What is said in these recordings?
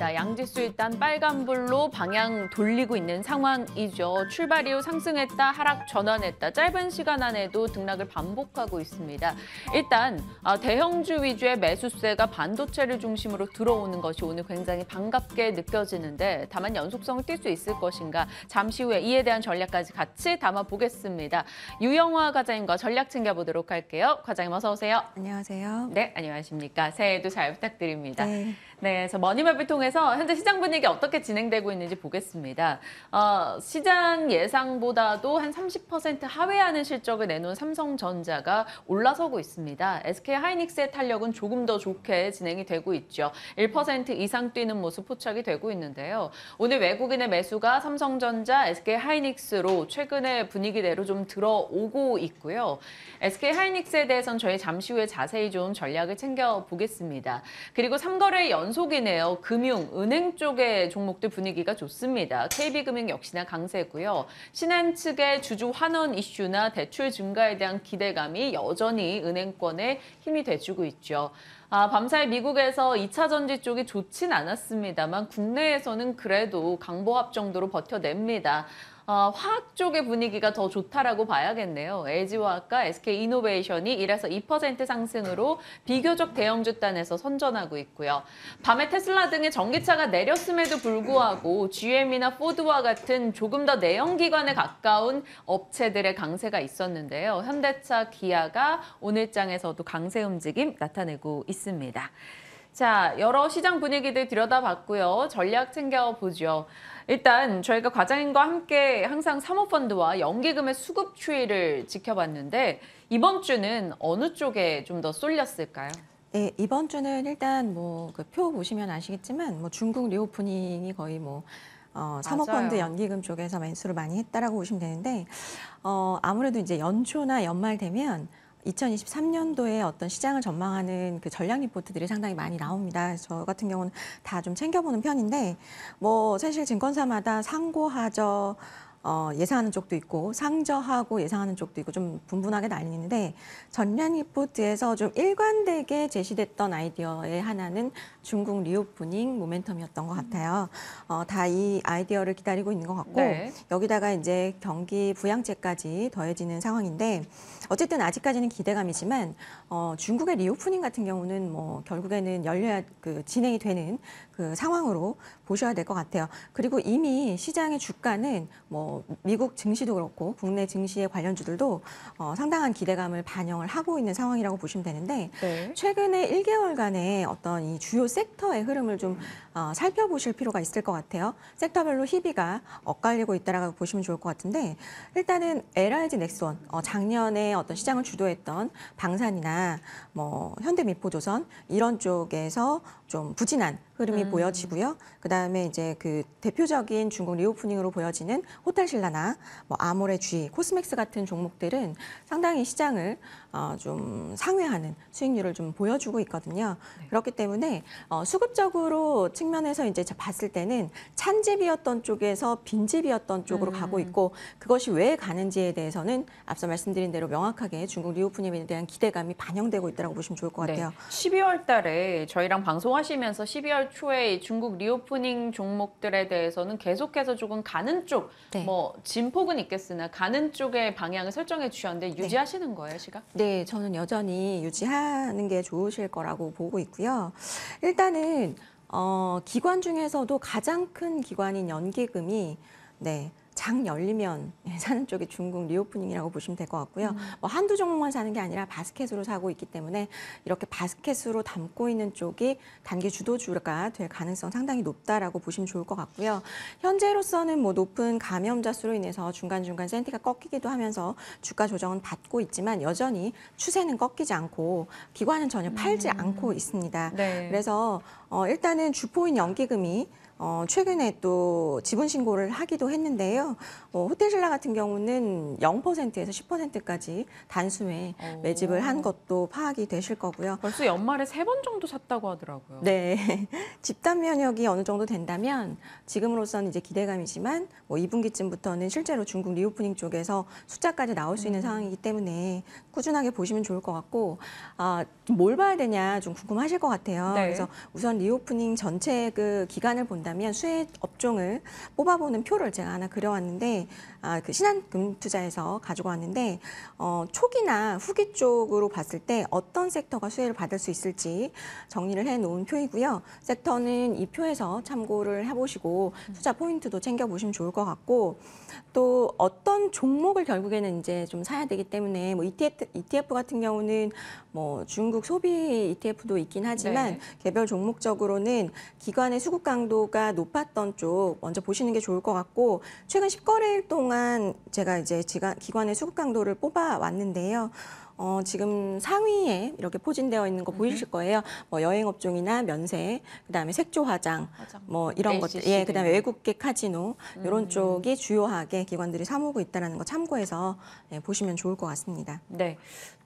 있습니다. 양지수 일단 빨간불로 방향 돌리고 있는 상황이죠. 출발 이후 상승했다, 하락 전환했다. 짧은 시간 안에도 등락을 반복하고 있습니다. 일단 대형주 위주의 매수세가 반도체를 중심으로 들어오는 것이 오늘 굉장히 반갑게 느껴지는데 다만 연속성을 띌 수 있을 것인가? 잠시 후에 이에 대한 전략까지 같이 담아보겠습니다. 유영화 과장님과 전략 챙겨보도록 할게요. 과장님 어서 오세요. 안녕하세요. 네, 안녕하십니까. 새해에도 잘 부탁드립니다. 네. 네, 그래서 머니맵을 통해서 현재 시장 분위기 어떻게 진행되고 있는지 보겠습니다. 시장 예상보다도 한 30% 하회하는 실적을 내놓은 삼성전자가 올라서고 있습니다. SK하이닉스의 탄력은 조금 더 좋게 진행이 되고 있죠. 1% 이상 뛰는 모습 포착이 되고 있는데요. 오늘 외국인의 매수가 삼성전자, SK하이닉스로 최근의 분위기대로 좀 들어오고 있고요. SK하이닉스에 대해서는 저희 잠시 후에 자세히 좀 전략을 챙겨보겠습니다. 그리고 3거래 연속이네요. 금융, 은행 쪽의 종목들 분위기가 좋습니다. KB금융 역시나 강세고요. 신한 측의 주주 환원 이슈나 대출 증가에 대한 기대감이 여전히 은행권에 힘이 돼주고 있죠. 밤사이 미국에서 2차 전지 쪽이 좋진 않았습니다만 국내에서는 그래도 강보합 정도로 버텨냅니다. 화학 쪽의 분위기가 더 좋다라고 봐야겠네요. LG화학과 SK이노베이션이 1에서 2% 상승으로 비교적 대형주 단에서 선전하고 있고요. 밤에 테슬라 등의 전기차가 내렸음에도 불구하고 GM이나 포드와 같은 조금 더 내연기관에 가까운 업체들의 강세가 있었는데요. 현대차, 기아가 오늘장에서도 강세 움직임 나타내고 있습니다. 자, 여러 시장 분위기들 들여다봤고요. 전략 챙겨보죠. 일단 저희가 과장님과 함께 항상 사모펀드와 연기금의 수급 추이를 지켜봤는데 이번 주는 어느 쪽에 좀 더 쏠렸을까요? 네, 이번 주는 일단 그 표 보시면 아시겠지만 중국 리오프닝이 거의 사모펀드 연기금 쪽에서 매수를 많이 했다라고 보시면 되는데 아무래도 이제 연초나 연말 되면 2023년도에 어떤 시장을 전망하는 그 전략 리포트들이 상당히 많이 나옵니다. 그래서 저 같은 경우는 다 좀 챙겨보는 편인데 사실 증권사마다 상고하저 예상하는 쪽도 있고 상저하고 예상하는 쪽도 있고 좀 분분하게 나뉘는데 전략 리포트에서 좀 일관되게 제시됐던 아이디어의 하나는 중국 리오프닝 모멘텀이었던 것 같아요. 다 이 아이디어를 기다리고 있는 것 같고 네. 여기다가 이제 경기 부양책까지 더해지는 상황인데 어쨌든 아직까지는 기대감이지만 중국의 리오프닝 같은 경우는 결국에는 열려야 진행이 되는 그 상황으로 보셔야 될 것 같아요. 그리고 이미 시장의 주가는 미국 증시도 그렇고 국내 증시의 관련주들도 상당한 기대감을 반영을 하고 있는 상황이라고 보시면 되는데 네. 최근에 1개월간의 어떤 이 주요 섹터의 흐름을 좀 살펴보실 필요가 있을 것 같아요. 섹터별로 희비가 엇갈리고 있다라고 보시면 좋을 것 같은데 일단은 LRG 넥스원 작년에 어떤 시장을 주도했던 방산이나 현대미포조선 이런 쪽에서 좀 부진한 흐름이 보여지고요. 그다음에 이제 그 대표적인 중국 리오프닝으로 보여지는 호텔신라나 아모레, 코스맥스 같은 종목들은 상당히 시장을 좀 상회하는 수익률을 좀 보여주고 있거든요. 네. 그렇기 때문에 수급적으로 측면에서 이제 봤을 때는 찬집이었던 쪽에서 빈집이었던 쪽으로 가고 있고 그것이 왜 가는지에 대해서는 앞서 말씀드린 대로 명확하게 중국 리오프닝에 대한 기대감이 반영되고 있다고 보시면 좋을 것 같아요. 네. 12월 달에 저희랑 방송하시면서 12월 초에 중국 리오프닝 종목들에 대해서는 계속해서 조금 가는 쪽, 네. 진폭은 있겠으나 가는 쪽의 방향을 설정해 주셨는데 유지하시는 거예요, 시각? 네, 저는 여전히 유지하는 게 좋으실 거라고 보고 있고요. 일단은 기관 중에서도 가장 큰 기관인 연기금이 장 열리면 사는 쪽이 중국 리오프닝이라고 보시면 될 것 같고요. 한두 종목만 사는 게 아니라 바스켓으로 사고 있기 때문에 이렇게 바스켓으로 담고 있는 쪽이 단기 주도주가 될 가능성 상당히 높다라고 보시면 좋을 것 같고요. 현재로서는 높은 감염자 수로 인해서 중간중간 센티가 꺾이기도 하면서 주가 조정은 받고 있지만 여전히 추세는 꺾이지 않고 기관은 전혀 팔지 않고 있습니다. 네. 그래서 일단은 주포인 연기금이 최근에 또 지분 신고를 하기도 했는데요. 호텔신라 같은 경우는 0%에서 10%까지 단숨에 매집을 한 것도 파악이 되실 거고요. 벌써 연말에 3번 정도 샀다고 하더라고요. 네. 집단 면역이 어느 정도 된다면 지금으로서는 이제 기대감이지만 뭐 2분기쯤부터는 실제로 중국 리오프닝 쪽에서 숫자까지 나올 수 있는 상황이기 때문에 꾸준하게 보시면 좋을 것 같고 뭘 봐야 되냐 좀 궁금하실 것 같아요. 네. 그래서 우선 리오프닝 전체 그 기간을 본다면 수혜 업종을 뽑아보는 표를 제가 하나 그려왔는데 그 신한금투자에서 가지고 왔는데 초기나 후기 쪽으로 봤을 때 어떤 섹터가 수혜를 받을 수 있을지 정리를 해놓은 표이고요. 섹터는 이 표에서 참고를 해보시고 투자 포인트도 챙겨보시면 좋을 것 같고 또 어떤 종목을 결국에는 이제 좀 사야 되기 때문에 뭐 ETF 같은 경우는 뭐 중국 소비 ETF도 있긴 하지만 네. 개별 종목적으로는 기관의 수급 강도가 높았던 쪽 먼저 보시는 게 좋을 것 같고 최근 10거래일 동안 제가 이제 기관의 수급 강도를 뽑아 왔는데요. 지금 상위에 이렇게 포진되어 있는 거 보이실 거예요. 뭐 여행 업종이나 면세, 그다음에 색조 화장, 뭐 이런 것들, 예, 그다음에 외국계 카지노 이런 쪽이 주요하게 기관들이 사모으고 있다는 거 참고해서 보시면 좋을 것 같습니다. 네.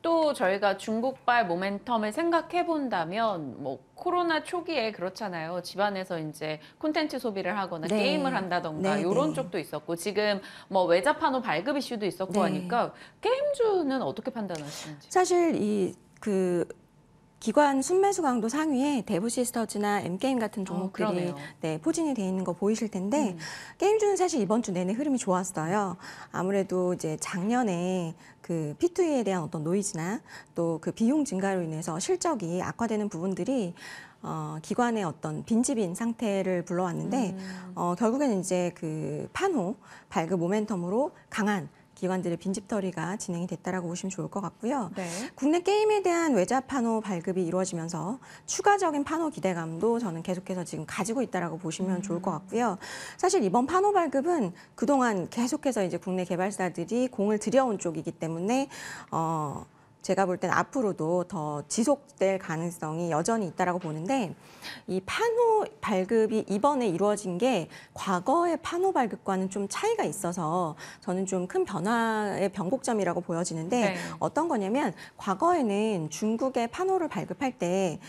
또 저희가 중국발 모멘텀을 생각해 본다면 뭐 코로나 초기에 그렇잖아요. 집안에서 이제 콘텐츠 소비를 하거나 네. 게임을 한다던가 네, 이런 네. 쪽도 있었고 지금 뭐 외자판호 발급 이슈도 있었고 네. 하니까 게임주는 어떻게 판단하시는지. 사실 기관 순매수 강도 상위에 데브시스터즈나 M게임 같은 종목들이 그러네요. 포진이 돼 있는 거 보이실 텐데 게임주는 사실 이번 주 내내 흐름이 좋았어요. 아무래도 이제 작년에 그 P2E에 대한 어떤 노이즈나 또 그 비용 증가로 인해서 실적이 악화되는 부분들이 기관의 어떤 빈집인 상태를 불러왔는데 결국에는 이제 그 판호 발급 모멘텀으로 강한 기관들의 빈집털이가 진행이 됐다라고 보시면 좋을 것 같고요. 네. 국내 게임에 대한 외자 판호 발급이 이루어지면서 추가적인 판호 기대감도 저는 계속해서 지금 가지고 있다라고 보시면 좋을 것 같고요. 사실 이번 판호 발급은 그동안 계속해서 이제 국내 개발사들이 공을 들여온 쪽이기 때문에 제가 볼 때는 앞으로도 더 지속될 가능성이 여전히 있다라고 보는데 이 판호 발급이 이번에 이루어진 게 과거의 판호 발급과는 좀 차이가 있어서 저는 좀 큰 변화의 변곡점이라고 보여지는데 네. 어떤 거냐면 과거에는 중국의 판호를 발급할 때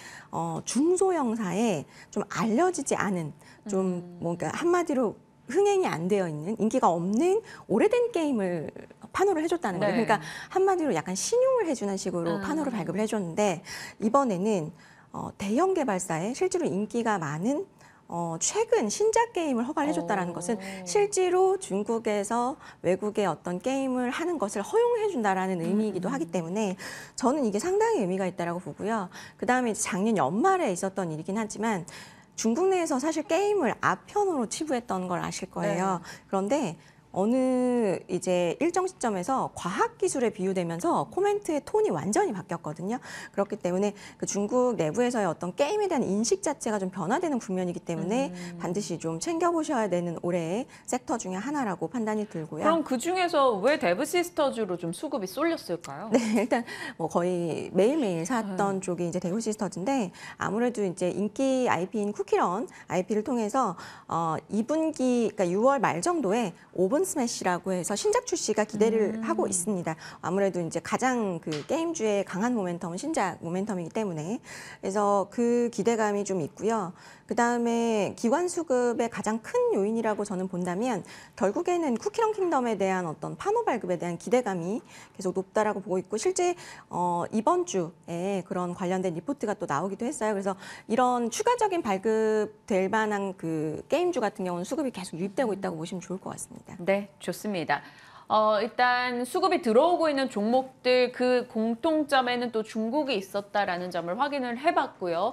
중소형사에 좀 알려지지 않은 좀 뭔가 한마디로 흥행이 안 되어 있는 인기가 없는 오래된 게임을 판호를 해줬다는 거예요. 네. 그러니까 한마디로 약간 신용을 해주는 식으로 판호를 발급을 해줬는데 이번에는 대형 개발사에 실제로 인기가 많은 최근 신작 게임을 허가를 해줬다는 것은 실제로 중국에서 외국의 어떤 게임을 하는 것을 허용해준다라는 의미이기도 하기 때문에 저는 이게 상당히 의미가 있다라고 보고요. 그 다음에 작년 연말에 있었던 일이긴 하지만 중국 내에서 사실 게임을 아편으로 치부했던 걸 아실 거예요. 그런데 어느 이제 일정 시점에서 과학기술에 비유되면서 코멘트의 톤이 완전히 바뀌었거든요. 그렇기 때문에 그 중국 내부에서의 어떤 게임에 대한 인식 자체가 좀 변화되는 국면이기 때문에 반드시 좀 챙겨보셔야 되는 올해의 섹터 중에 하나라고 판단이 들고요. 그럼 그 중에서 왜 데브시스터즈로 좀 수급이 쏠렸을까요? 네, 일단 뭐 거의 매일매일 샀던 쪽이 이제 데브시스터즈인데 아무래도 이제 인기 IP인 쿠키런 IP를 통해서 2분기, 그러니까 6월 말 정도에 오븐 스매시라고 해서 신작 출시가 기대를 하고 있습니다. 아무래도 이제 가장 그 게임주의 강한 모멘텀은 신작 모멘텀이기 때문에 그래서 그 기대감이 좀 있고요. 그 다음에 기관 수급의 가장 큰 요인이라고 저는 본다면 결국에는 쿠키런 킹덤에 대한 어떤 판호 발급에 대한 기대감이 계속 높다라고 보고 있고 실제 이번 주에 그런 관련된 리포트가 또 나오기도 했어요. 그래서 이런 추가적인 발급될 만한 그 게임주 같은 경우는 수급이 계속 유입되고 있다고 보시면 좋을 것 같습니다. 네, 좋습니다. 일단 수급이 들어오고 있는 종목들 그 공통점에는 또 중국이 있었다라는 점을 확인을 해봤고요.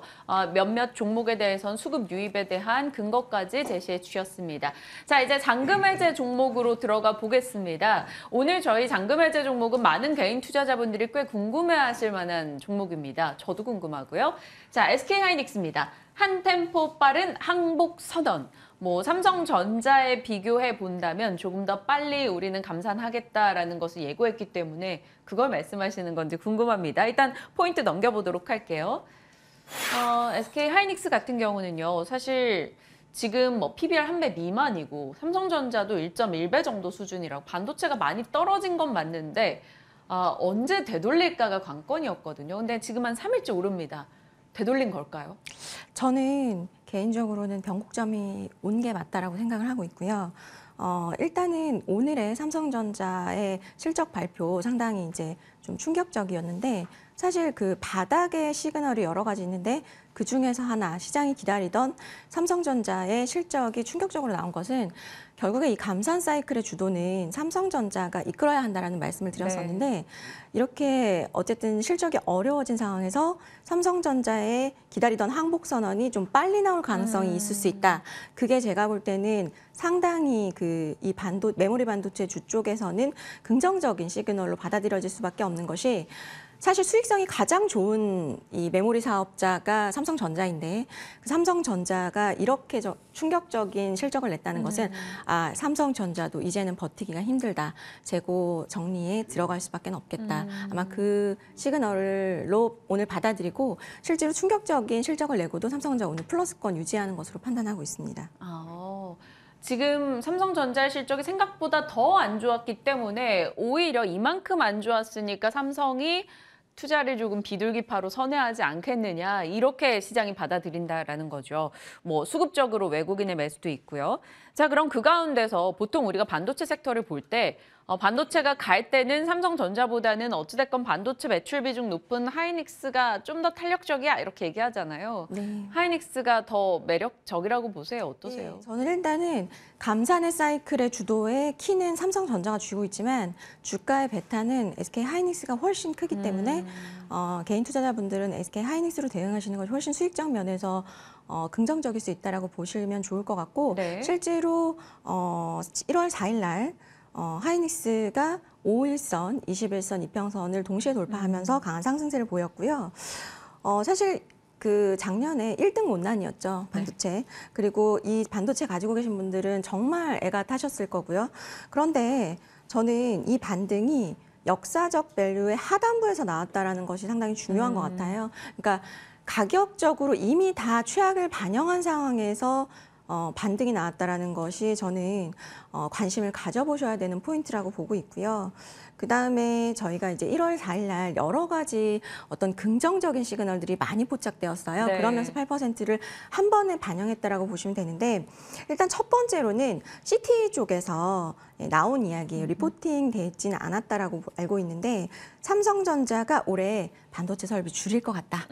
몇몇 종목에 대해서는 수급 유입에 대한 근거까지 제시해 주셨습니다. 자, 이제 잔금 해제 종목으로 들어가 보겠습니다. 오늘 저희 잔금 해제 종목은 많은 개인 투자자분들이 꽤 궁금해하실 만한 종목입니다. 저도 궁금하고요. 자, SK하이닉스입니다. 한 템포 빠른 항복 선언. 뭐 삼성전자에 비교해 본다면 조금 더 빨리 우리는 감산하겠다라는 것을 예고했기 때문에 그걸 말씀하시는 건지 궁금합니다. 일단 포인트 넘겨보도록 할게요. SK 하이닉스 같은 경우는요. 사실 지금 뭐 PBR 1배 미만이고 삼성전자도 1.1배 정도 수준이라고 반도체가 많이 떨어진 건 맞는데 언제 되돌릴까가 관건이었거든요. 근데 지금 한 3일째 오릅니다. 되돌린 걸까요? 저는 개인적으로는 변곡점이 온 게 맞다라고 생각을 하고 있고요. 일단은 오늘의 삼성전자의 실적 발표 상당히 이제 좀 충격적이었는데 사실 그 바닥의 시그널이 여러 가지 있는데 그 중에서 하나 시장이 기다리던 삼성전자의 실적이 충격적으로 나온 것은 결국에 이 감산 사이클의 주도는 삼성전자가 이끌어야 한다라는 말씀을 드렸었는데 네. 이렇게 어쨌든 실적이 어려워진 상황에서 삼성전자의 기다리던 항복 선언이 좀 빨리 나올 가능성이 있을 수 있다. 그게 제가 볼 때는 상당히 그 이 메모리 반도체 주 쪽에서는 긍정적인 시그널로 받아들여질 수밖에 없는 것이 사실 수익성이 가장 좋은 이 메모리 사업자가 삼성전자인데 그 삼성전자가 이렇게 충격적인 실적을 냈다는 것은 삼성전자도 이제는 버티기가 힘들다. 재고 정리에 들어갈 수밖에 없겠다. 아마 그 시그널로 오늘 받아들이고 실제로 충격적인 실적을 내고도 삼성전자 오늘 플러스권 유지하는 것으로 판단하고 있습니다. 지금 삼성전자의 실적이 생각보다 더 안 좋았기 때문에 오히려 이만큼 안 좋았으니까 삼성이 투자를 조금 비둘기파로 선회하지 않겠느냐 이렇게 시장이 받아들인다라는 거죠. 뭐 수급적으로 외국인의 매수도 있고요. 자, 그럼 그 가운데서 보통 우리가 반도체 섹터를 볼 때 반도체가 갈 때는 삼성전자보다는 어찌됐건 반도체 매출 비중 높은 하이닉스가 좀 더 탄력적이야 이렇게 얘기하잖아요. 네. 하이닉스가 더 매력적이라고 보세요? 어떠세요? 네, 저는 일단은 감산의 사이클의 주도의 키는 삼성전자가 쥐고 있지만 주가의 베타는 SK 하이닉스가 훨씬 크기 때문에 개인 투자자분들은 SK 하이닉스로 대응하시는 것이 훨씬 수익적 면에서 긍정적일 수 있다라고 보시면 좋을 것 같고 네. 실제로 1월 4일 날 하이닉스가 5일선, 21선 이평선을 동시에 돌파하면서 강한 상승세를 보였고요. 사실 그 작년에 1등 못난이었죠, 반도체. 네. 그리고 이 반도체 가지고 계신 분들은 정말 애가 타셨을 거고요. 그런데 저는 이 반등이 역사적 밸류의 하단부에서 나왔다라는 것이 상당히 중요한 것 같아요. 그러니까 가격적으로 이미 다 최악을 반영한 상황에서 반등이 나왔다라는 것이 저는 관심을 가져보셔야 되는 포인트라고 보고 있고요. 그 다음에 저희가 이제 1월 4일 날 여러 가지 어떤 긍정적인 시그널들이 많이 포착되었어요. 네. 그러면서 8%를 한 번에 반영했다라고 보시면 되는데 일단 첫 번째로는 CT 쪽에서 나온 이야기예요. 리포팅 되지는 않았다라고 알고 있는데 삼성전자가 올해 반도체 설비 줄일 것 같다.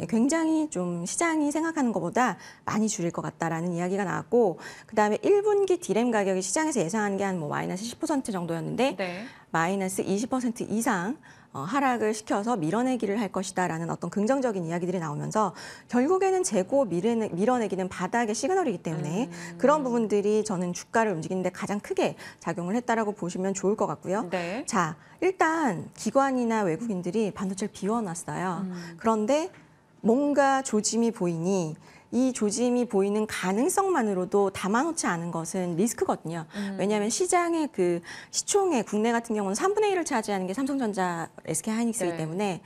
굉장히 좀 시장이 생각하는 것보다 많이 줄일 것 같다라는 이야기가 나왔고 그다음에 1분기 디램 가격이 시장에서 예상하는 게 한 뭐 마이너스 10% 정도였는데 네. 마이너스 20% 이상 하락을 시켜서 밀어내기를 할 것이다라는 어떤 긍정적인 이야기들이 나오면서 결국에는 재고 밀어내기는 바닥의 시그널이기 때문에 그런 부분들이 저는 주가를 움직이는데 가장 크게 작용을 했다라고 보시면 좋을 것 같고요. 네. 자, 일단 기관이나 외국인들이 반도체를 비워놨어요. 그런데 뭔가 조짐이 보이니 이 조짐이 보이는 가능성만으로도 담아놓지 않은 것은 리스크거든요. 왜냐하면 시장의 그 시총의 국내 같은 경우는 3분의 1을 차지하는 게 삼성전자, SK 하이닉스이기 네. 때문에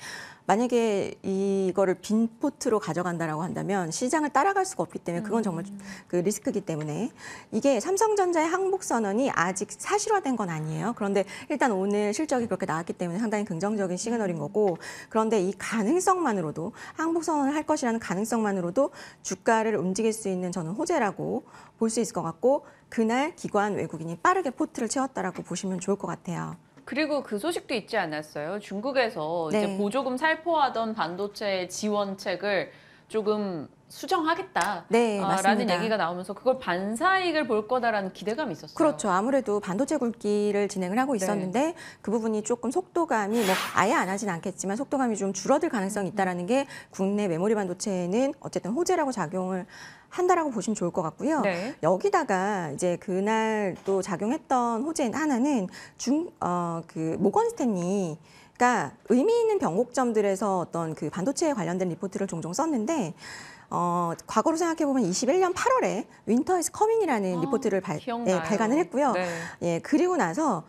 만약에 이거를 빈 포트로 가져간다라고 한다면 시장을 따라갈 수가 없기 때문에 그건 정말 그 리스크이기 때문에 이게 삼성전자의 항복 선언이 아직 사실화된 건 아니에요. 그런데 일단 오늘 실적이 그렇게 나왔기 때문에 상당히 긍정적인 시그널인 거고 그런데 이 가능성만으로도 항복 선언을 할 것이라는 가능성만으로도 주가를 움직일 수 있는 저는 호재라고 볼 수 있을 것 같고 그날 기관 외국인이 빠르게 포트를 채웠다라고 보시면 좋을 것 같아요. 그리고 그 소식도 있지 않았어요? 중국에서 이제 네. 보조금 살포하던 반도체 지원책을 조금 수정하겠다. 네, 라는 맞습니다. 얘기가 나오면서 그걸 반사이익을 볼 거다라는 기대감이 있었어요. 그렇죠. 아무래도 반도체 굵기를 진행을 하고 있었는데 그 부분이 조금 속도감이 뭐 아예 안 하진 않겠지만 속도감이 좀 줄어들 가능성이 있다라는 게 국내 메모리 반도체에는 어쨌든 호재라고 작용을 한다라고 보시면 좋을 것 같고요. 네. 여기다가 이제 그날 또 작용했던 호재 하나는 그 모건 스탠리가 의미 있는 변곡점들에서 어떤 그 반도체에 관련된 리포트를 종종 썼는데 과거로 생각해보면 21년 8월에 윈터 이즈 커밍이라는 리포트를 기억나요. 발간을 했고요. 네. 예, 그리고 나서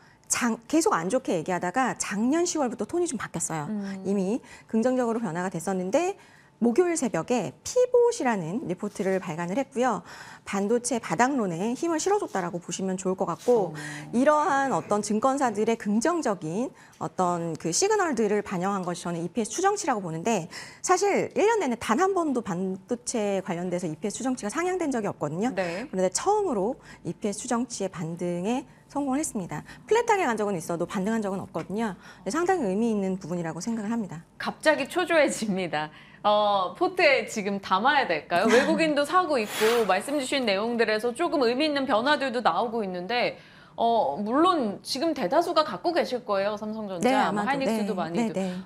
계속 안 좋게 얘기하다가 작년 10월부터 톤이 좀 바뀌었어요. 이미 긍정적으로 변화가 됐었는데 목요일 새벽에 피봇이라는 리포트를 발간을 했고요. 반도체 바닥론에 힘을 실어줬다라고 보시면 좋을 것 같고 이러한 어떤 증권사들의 긍정적인 어떤 그 시그널들을 반영한 것이 저는 EPS 추정치라고 보는데 사실 1년 내내 단 한 번도 반도체 관련돼서 EPS 추정치가 상향된 적이 없거든요. 네. 그런데 처음으로 EPS 추정치의 반등에 성공을 했습니다. 플랫하게 간 적은 있어도 반등한 적은 없거든요. 상당히 의미 있는 부분이라고 생각을 합니다. 갑자기 초조해집니다. 포트에 지금 담아야 될까요? 외국인도 사고 있고 말씀 주신 내용들에서 조금 의미 있는 변화들도 나오고 있는데 물론 지금 대다수가 갖고 계실 거예요. 삼성전자, 네, 아마도. 하이닉스도 네, 많이도. 네, 네.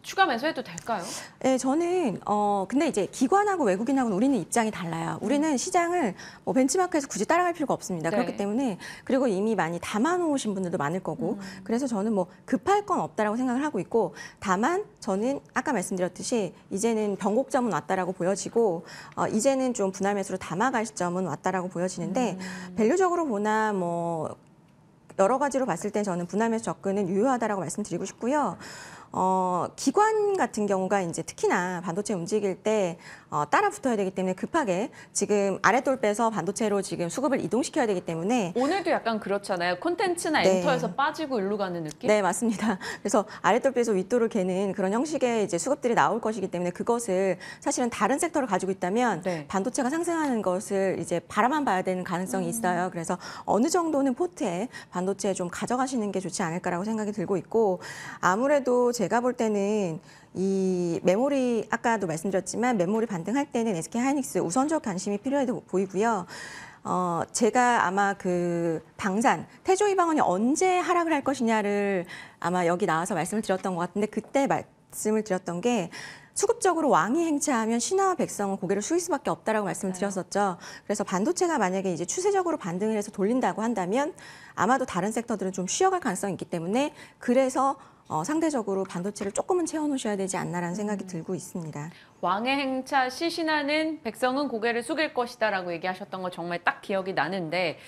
추가 매수해도 될까요? 네, 저는 근데 이제 기관하고 외국인하고는 우리는 입장이 달라요. 우리는 시장을 뭐 벤치마크에서 굳이 따라갈 필요가 없습니다. 네. 그렇기 때문에 그리고 이미 많이 담아놓으신 분들도 많을 거고 그래서 저는 뭐 급할 건 없다라고 생각을 하고 있고 다만 저는 아까 말씀드렸듯이 이제는 변곡점은 왔다라고 보여지고 이제는 좀 분할 매수로 담아갈 시점은 왔다라고 보여지는데 밸류적으로 보나 뭐 여러 가지로 봤을 때 저는 분할 매수 접근은 유효하다라고 말씀드리고 싶고요. 기관 같은 경우가 이제 특히나 반도체 움직일 때 따라 붙어야 되기 때문에 급하게 지금 아랫돌 빼서 반도체로 지금 수급을 이동시켜야 되기 때문에 오늘도 약간 그렇잖아요. 콘텐츠나 네. 엔터에서 빠지고 일로 가는 느낌? 네, 맞습니다. 그래서 아랫돌 빼서 윗돌을 개는 그런 형식의 이제 수급들이 나올 것이기 때문에 그것을 사실은 다른 섹터를 가지고 있다면 네. 반도체가 상승하는 것을 이제 바라만 봐야 되는 가능성이 있어요. 그래서 어느 정도는 포트에 반도체에 좀 가져가시는 게 좋지 않을까라고 생각이 들고 있고 아무래도 제가 볼 때는 이 메모리 아까도 말씀드렸지만 메모리 반등할 때는 SK 하이닉스 우선적 관심이 필요해 보이고요. 제가 아마 그 방산 태조 이방원이 언제 하락을 할 것이냐를 아마 여기 나와서 말씀을 드렸던 것 같은데 그때 말씀을 드렸던 게 수급적으로 왕이 행차하면 신화와 백성은 고개를 숙일 수밖에 없다라고 말씀을 드렸었죠. 그래서 반도체가 만약에 이제 추세적으로 반등을 해서 돌린다고 한다면 아마도 다른 섹터들은 좀 쉬어갈 가능성이 있기 때문에 그래서 상대적으로 반도체를 조금은 채워놓으셔야 되지 않나라는 생각이 들고 있습니다. 왕의 행차 시신하는 백성은 고개를 숙일 것이다라고 얘기하셨던 거 정말 딱 기억이 나는데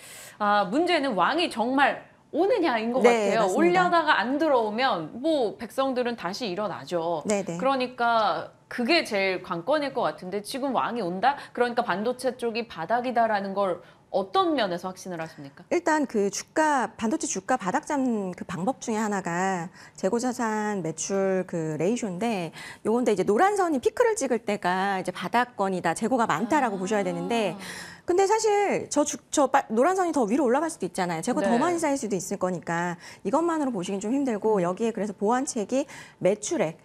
문제는 왕이 정말 오느냐인 것 네, 같아요. 맞습니다. 올려다가 안 들어오면 뭐 백성들은 다시 일어나죠. 네네. 그러니까 그게 제일 관건일 것 같은데 지금 왕이 온다? 그러니까 반도체 쪽이 바닥이다라는 걸 어떤 면에서 확신을 하십니까? 일단 그 반도체 주가 바닥 잡는 그 방법 중에 하나가 재고자산 매출 그 레이쇼인데 요건데 이제 노란 선이 피크를 찍을 때가 이제 바닥권이다, 재고가 많다라고 보셔야 되는데 근데 사실 노란 선이 더 위로 올라갈 수도 있잖아요. 재고 네. 더 많이 쌓일 수도 있을 거니까 이것만으로 보시긴 좀 힘들고 여기에 그래서 보완책이 매출액,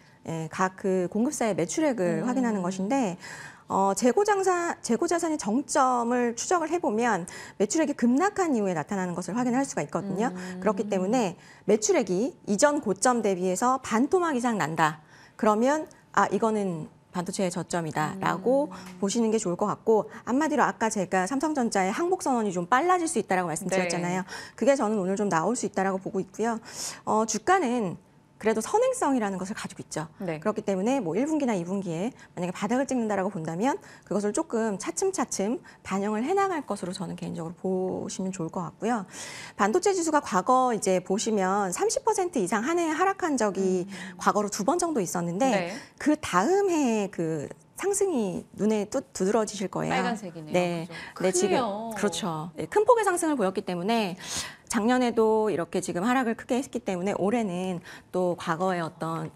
각 그 공급사의 매출액을 확인하는 것인데 재고자산의 정점을 추적을 해보면 매출액이 급락한 이후에 나타나는 것을 확인할 수가 있거든요. 그렇기 때문에 매출액이 이전 고점 대비해서 반토막 이상 난다. 그러면 이거는 반도체의 저점이다라고 보시는 게 좋을 것 같고 한마디로 아까 제가 삼성전자의 항복 선언이 좀 빨라질 수 있다라고 말씀드렸잖아요. 네. 그게 저는 오늘 좀 나올 수 있다라고 보고 있고요. 주가는 그래도 선행성이라는 것을 가지고 있죠. 네. 그렇기 때문에 뭐 1분기나 2분기에 만약에 바닥을 찍는다라고 본다면 그것을 조금 차츰차츰 반영을 해나갈 것으로 저는 개인적으로 보시면 좋을 것 같고요. 반도체 지수가 과거 이제 보시면 30% 이상 한 해에 하락한 적이 과거로 2번 정도 있었는데 네. 그 다음 해에 그 상승이 눈에 두드러지실 거예요. 빨간색이네요. 네, 그죠? 네 지금 크네요. 그렇죠. 네, 큰 폭의 상승을 보였기 때문에 작년에도 이렇게 지금 하락을 크게 했기 때문에 올해는 또 과거의 어떤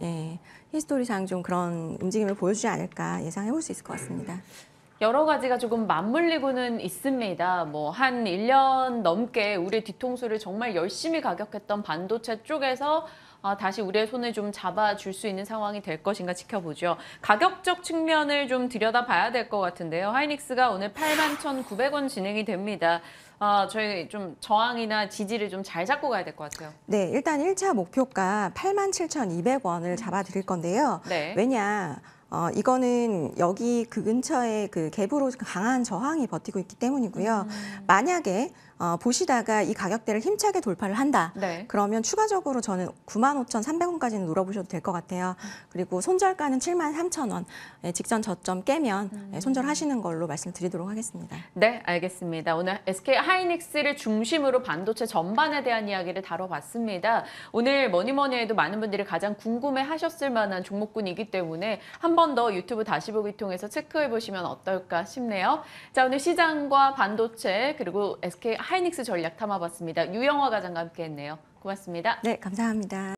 히스토리상 좀 그런 움직임을 보여주지 않을까 예상해 볼 수 있을 것 같습니다. 여러 가지가 조금 맞물리고는 있습니다. 뭐 한 1년 넘게 우리의 뒤통수를 정말 열심히 가격했던 반도체 쪽에서 다시 우리의 손을 좀 잡아줄 수 있는 상황이 될 것인가 지켜보죠. 가격적 측면을 좀 들여다봐야 될 것 같은데요. 하이닉스가 오늘 81,900원 진행이 됩니다. 저희 좀 저항이나 지지를 좀 잘 잡고 가야 될 것 같아요. 네, 일단 1차 목표가 87,200원을 잡아드릴 건데요. 네. 왜냐? 이거는 여기 그 근처에 그 갭으로 강한 저항이 버티고 있기 때문이고요. 만약에 보시다가 이 가격대를 힘차게 돌파를 한다. 네. 그러면 추가적으로 저는 95,300원까지는 노려보셔도 될 것 같아요. 그리고 손절가는 73,000원. 직전 저점 깨면 손절하시는 걸로 말씀드리도록 하겠습니다. 네, 알겠습니다. 오늘 SK 하이닉스를 중심으로 반도체 전반에 대한 이야기를 다뤄봤습니다. 오늘 뭐니뭐니해도 많은 분들이 가장 궁금해하셨을 만한 종목군이기 때문에 한 번 더 유튜브 다시 보기 통해서 체크해보시면 어떨까 싶네요. 자, 오늘 시장과 반도체 그리고 SK 하이닉스 전략 담아봤습니다. 유영화 과장과 함께했네요. 고맙습니다. 네, 감사합니다.